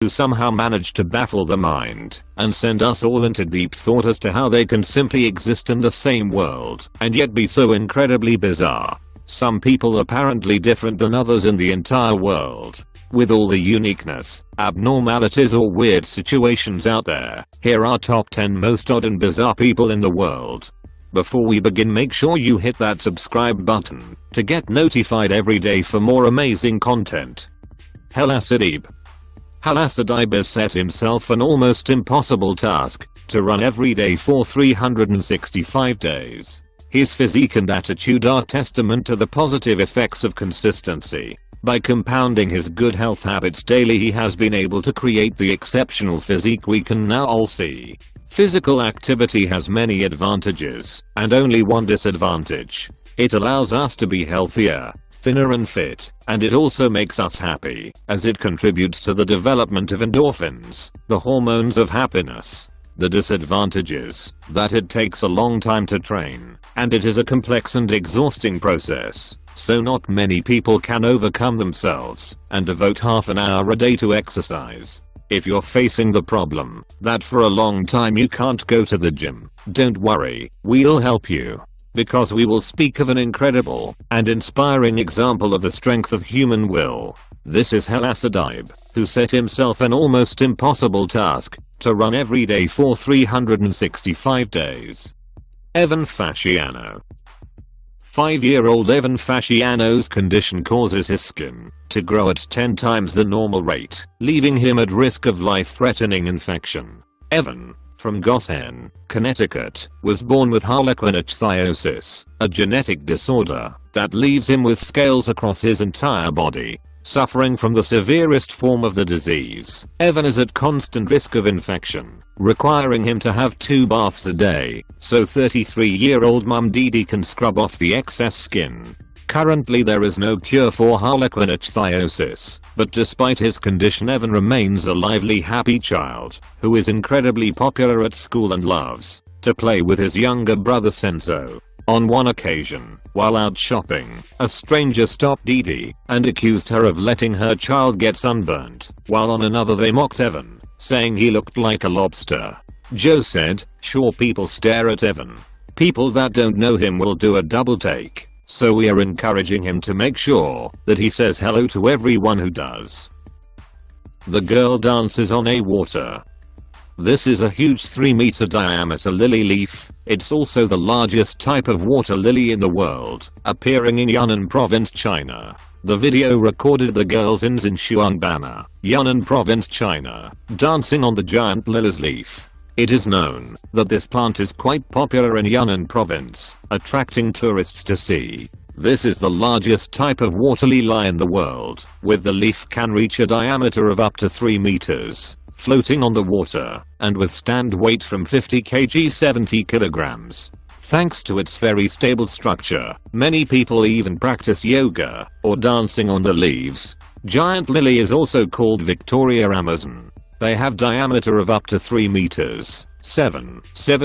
who somehow manage to baffle the mind and send us all into deep thought as to how they can simply exist in the same world and yet be so incredibly bizarre. Some people apparently different than others in the entire world. With all the uniqueness, abnormalities or weird situations out there, here are top 10 most odd and bizarre people in the world. Before we begin, make sure you hit that subscribe button to get notified every day for more amazing content. Halassadib. Halassadib has set himself an almost impossible task to run every day for 365 days. His physique and attitude are testament to the positive effects of consistency. By compounding his good health habits daily, he has been able to create the exceptional physique we can now all see. Physical activity has many advantages and only one disadvantage. It allows us to be healthier, thinner and fit, and it also makes us happy, as it contributes to the development of endorphins, the hormones of happiness. The disadvantage is that it takes a long time to train, and it is a complex and exhausting process, so not many people can overcome themselves and devote half an hour a day to exercise. If you're facing the problem that for a long time you can't go to the gym, don't worry, we'll help you. Because we will speak of an incredible and inspiring example of the strength of human will. This is Halassadib, who set himself an almost impossible task to run every day for 365 days. Evan Fasciano. 5-year-old Evan Fasciano's condition causes his skin to grow at 10 times the normal rate, leaving him at risk of life-threatening infection. Evan, from Goshen, Connecticut, was born with harlequinichthyosis, a genetic disorder that leaves him with scales across his entire body. Suffering from the severest form of the disease, Evan is at constant risk of infection, requiring him to have 2 baths a day, so 33-year-old mum Didi can scrub off the excess skin. Currently there is no cure for harlequinichthyosis, but despite his condition, Evan remains a lively, happy child, who is incredibly popular at school and loves to play with his younger brother Senzo. On one occasion, while out shopping, a stranger stopped Didi and accused her of letting her child get sunburnt, while on another they mocked Evan, saying he looked like a lobster. Joe said, "Sure, people stare at Evan. People that don't know him will do a double take, so we are encouraging him to make sure that he says hello to everyone who does." The girl dances on a water. This is a huge 3-meter diameter lily leaf. It's also the largest type of water lily in the world, appearing in Yunnan Province, China. The video recorded the girls in Xinjiang, Yunnan Province, China, dancing on the giant lily's leaf. It is known that this plant is quite popular in Yunnan Province, attracting tourists to see. This is the largest type of water lily in the world, with the leaf can reach a diameter of up to 3 meters. Floating on the water, and withstand weight from 50 kg 70 kilograms. Thanks to its very stable structure, many people even practice yoga or dancing on the leaves. Giant lily is also called Victoria Amazon. They have diameter of up to 3 meters, 7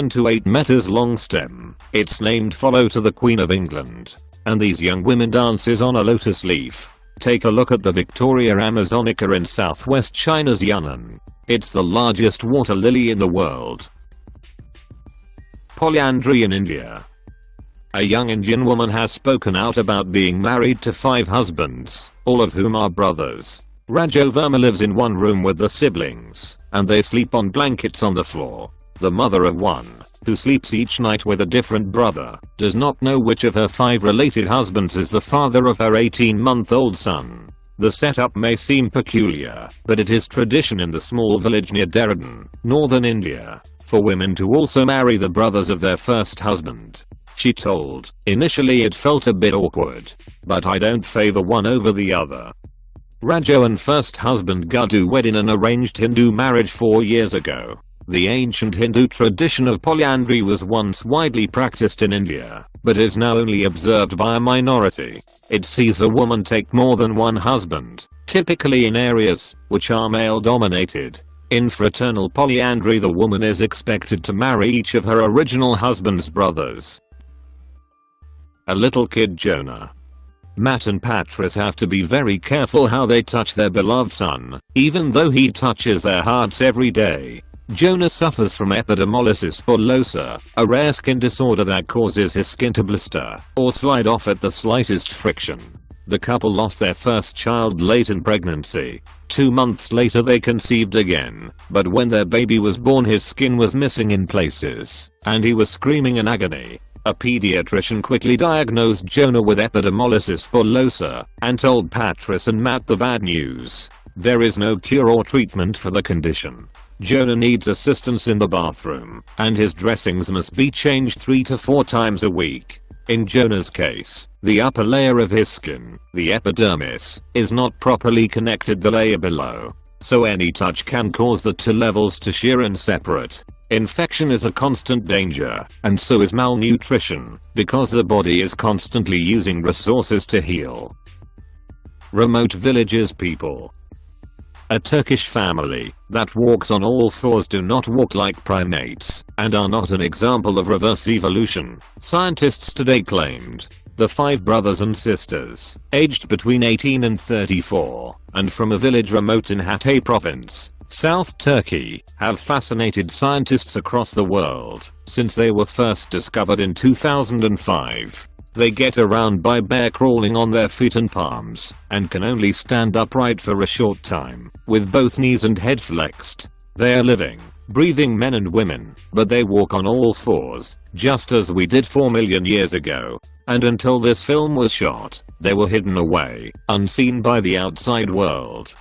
to 8 meters long stem. It's named follow to the Queen of England. And these young women dances on a lotus leaf. Take a look at the Victoria Amazonica in southwest China's Yunnan. It's the largest water lily in the world. Polyandry in India. A young Indian woman has spoken out about being married to 5 husbands, all of whom are brothers. Raju Verma lives in one room with the siblings, and they sleep on blankets on the floor. The mother of one, who sleeps each night with a different brother, does not know which of her 5 related husbands is the father of her 18-month-old son. The setup may seem peculiar, but it is tradition in the small village near Dehradun, northern India, for women to also marry the brothers of their first husband. She told, "Initially it felt a bit awkward, but I don't favor one over the other." Raju and first husband Guddu wed in an arranged Hindu marriage 4 years ago. The ancient Hindu tradition of polyandry was once widely practiced in India, but is now only observed by a minority. It sees a woman take more than one husband, typically in areas which are male-dominated. In fraternal polyandry, the woman is expected to marry each of her original husband's brothers. A little kid Jonah. Matt and Patrice have to be very careful how they touch their beloved son, even though he touches their hearts every day. Jonah suffers from epidermolysis bullosa, a rare skin disorder that causes his skin to blister or slide off at the slightest friction. The couple lost their first child late in pregnancy. 2 months later they conceived again, but when their baby was born his skin was missing in places, and he was screaming in agony. A pediatrician quickly diagnosed Jonah with epidermolysis bullosa, and told Patrice and Matt the bad news. There is no cure or treatment for the condition. Jonah needs assistance in the bathroom, and his dressings must be changed 3 to 4 times a week. In Jonah's case, the upper layer of his skin, the epidermis, is not properly connected to the layer below. So any touch can cause the two levels to shear and separate. Infection is a constant danger, and so is malnutrition, because the body is constantly using resources to heal. Remote villages people. A Turkish family that walks on all fours do not walk like primates and are not an example of reverse evolution, scientists today claimed. The 5 brothers and sisters, aged between 18 and 34, and from a village remote in Hatay province, South Turkey, have fascinated scientists across the world since they were first discovered in 2005. They get around by bare crawling on their feet and palms, and can only stand upright for a short time, with both knees and head flexed. They are living, breathing men and women, but they walk on all fours, just as we did 4 million years ago. And until this film was shot, they were hidden away, unseen by the outside world.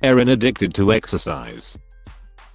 Erin addicted to exercise.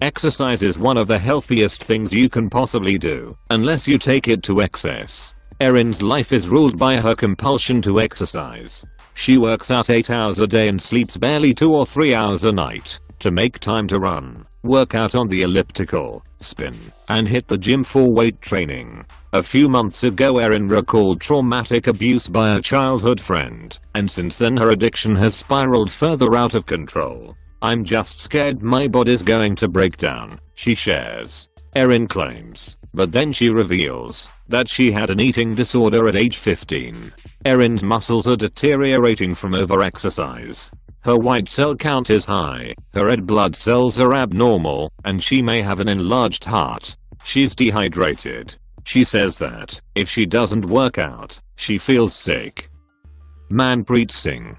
Exercise is one of the healthiest things you can possibly do, unless you take it to excess. Erin's life is ruled by her compulsion to exercise. She works out 8 hours a day and sleeps barely 2 or 3 hours a night to make time to run, work out on the elliptical, spin, and hit the gym for weight training. A few months ago Erin recalled traumatic abuse by a childhood friend, and since then her addiction has spiraled further out of control. "I'm just scared my body's going to break down," she shares. Erin claims, but then she reveals that she had an eating disorder at age 15. Erin's muscles are deteriorating from overexercise. Her white cell count is high, her red blood cells are abnormal, and she may have an enlarged heart. She's dehydrated. She says that if she doesn't work out, she feels sick. Manpreet Singh.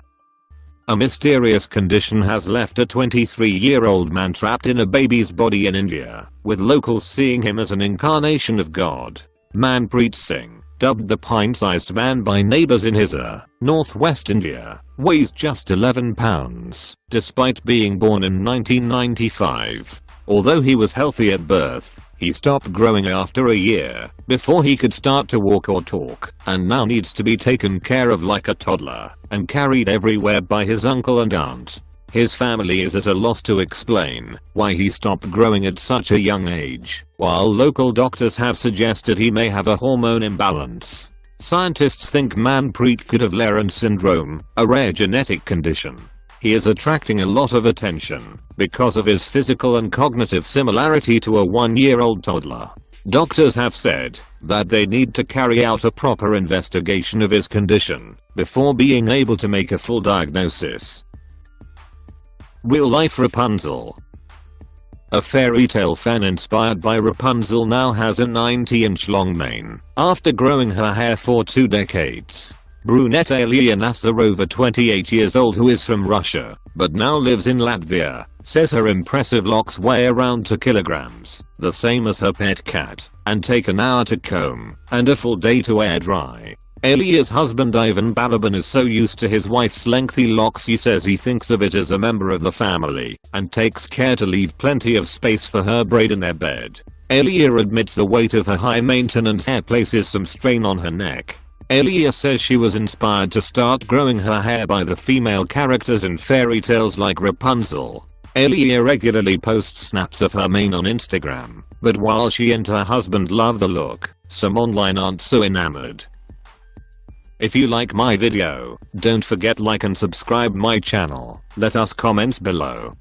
A mysterious condition has left a 23-year-old man trapped in a baby's body in India, with locals seeing him as an incarnation of God. Manpreet Singh, dubbed the pint-sized man by neighbors in Hizar, northwest India, weighs just 11 pounds, despite being born in 1995. Although he was healthy at birth, he stopped growing after a year, before he could start to walk or talk, and now needs to be taken care of like a toddler, and carried everywhere by his uncle and aunt. His family is at a loss to explain why he stopped growing at such a young age, while local doctors have suggested he may have a hormone imbalance. Scientists think Manpreet could have Lerner syndrome, a rare genetic condition. He is attracting a lot of attention because of his physical and cognitive similarity to a 1-year-old toddler. Doctors have said that they need to carry out a proper investigation of his condition before being able to make a full diagnosis. Real-life Rapunzel. A fairy tale fan inspired by Rapunzel now has a 90-inch long mane after growing her hair for 2 decades. Brunette Alia Nasarova, 28 years old, who is from Russia but now lives in Latvia, says her impressive locks weigh around 2 kilograms, the same as her pet cat, and take an hour to comb and a full day to air dry. Alia's husband Ivan Balaban is so used to his wife's lengthy locks he says he thinks of it as a member of the family and takes care to leave plenty of space for her braid in their bed. Alia admits the weight of her high-maintenance hair places some strain on her neck. Alia says she was inspired to start growing her hair by the female characters in fairy tales like Rapunzel. Alia regularly posts snaps of her mane on Instagram, but while she and her husband love the look, some online aren't so enamored. If you like my video, don't forget like and subscribe my channel. Let us comments below.